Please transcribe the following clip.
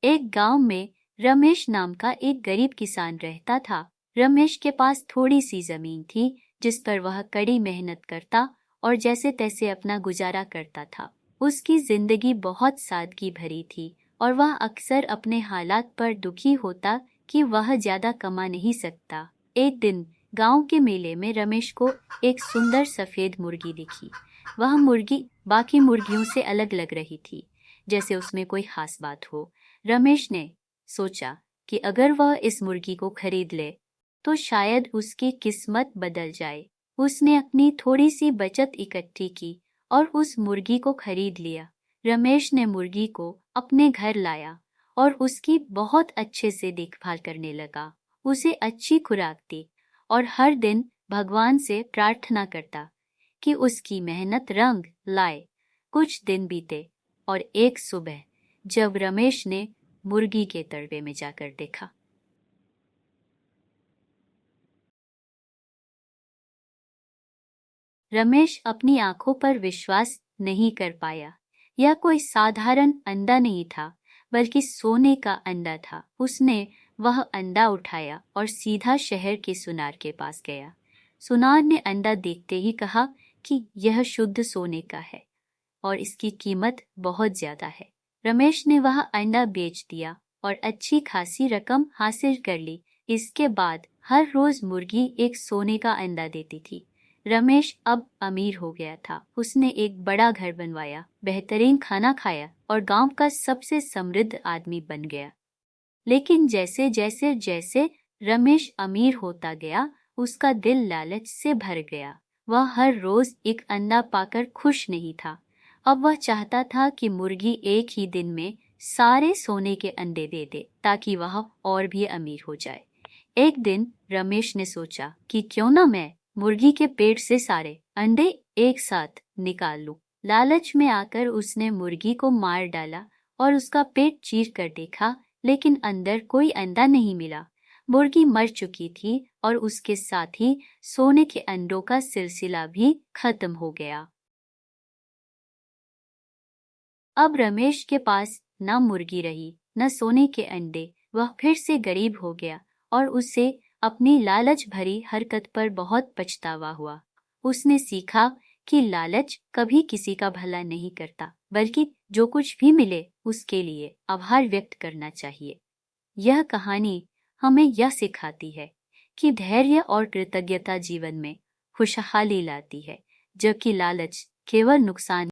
एक गांव में रमेश नाम का एक गरीब किसान रहता था। रमेश के पास थोड़ी सी जमीन थी जिस पर वह कड़ी मेहनत करता और जैसे तैसे अपना गुजारा करता था। उसकी जिंदगी बहुत सादगी भरी थी और वह अक्सर अपने हालात पर दुखी होता कि वह ज्यादा कमा नहीं सकता। एक दिन गांव के मेले में रमेश को एक सुंदर सफेद मुर्गी दिखी। वह मुर्गी बाकी मुर्गियों से अलग लग रही थी, जैसे उसमें कोई खास बात हो। रमेश ने सोचा कि अगर वह इस मुर्गी को खरीद ले तो शायद उसकी किस्मत बदल जाए। उसने अपनी थोड़ी सी बचत इकट्ठी की और उस मुर्गी को खरीद लिया। रमेश ने मुर्गी को अपने घर लाया और उसकी बहुत अच्छे से देखभाल करने लगा। उसे अच्छी खुराक दी और हर दिन भगवान से प्रार्थना करता कि उसकी मेहनत रंग लाए। कुछ दिन बीते और एक सुबह जब रमेश ने मुर्गी के तड़वे में जाकर देखा, रमेश अपनी आंखों पर विश्वास नहीं कर पाया। यह कोई साधारण अंडा नहीं था, बल्कि सोने का अंडा था। उसने वह अंडा उठाया और सीधा शहर के सुनार के पास गया। सुनार ने अंडा देखते ही कहा कि यह शुद्ध सोने का है और इसकी कीमत बहुत ज्यादा है। रमेश ने वह अंडा बेच दिया और अच्छी खासी रकम हासिल कर ली। इसके बाद हर रोज मुर्गी एक सोने का अंडा देती थी। रमेश अब अमीर हो गया था। उसने एक बड़ा घर बनवाया, बेहतरीन खाना खाया और गांव का सबसे समृद्ध आदमी बन गया। लेकिन जैसे रमेश अमीर होता गया, उसका दिल लालच से भर गया। वह हर रोज एक अंडा पाकर खुश नहीं था। अब वह चाहता था कि मुर्गी एक ही दिन में सारे सोने के अंडे दे दे ताकि वह और भी अमीर हो जाए। एक दिन रमेश ने सोचा कि क्यों ना मैं मुर्गी के पेट से सारे अंडे एक साथ निकाल लूं। लालच में आकर उसने मुर्गी को मार डाला और उसका पेट चीर कर देखा, लेकिन अंदर कोई अंडा नहीं मिला। मुर्गी मर चुकी थी और उसके साथ ही सोने के अंडों का सिलसिला भी खत्म हो गया। अब रमेश के पास न मुर्गी रही न सोने के अंडे। वह फिर से गरीब हो गया और उसे अपनी लालच भरी हरकत पर बहुत पछतावा हुआ। उसने सीखा कि लालच कभी किसी का भला नहीं करता, बल्कि जो कुछ भी मिले उसके लिए आभार व्यक्त करना चाहिए। यह कहानी हमें यह सिखाती है कि धैर्य और कृतज्ञता जीवन में खुशहाली लाती है, जबकि लालच केवल नुकसान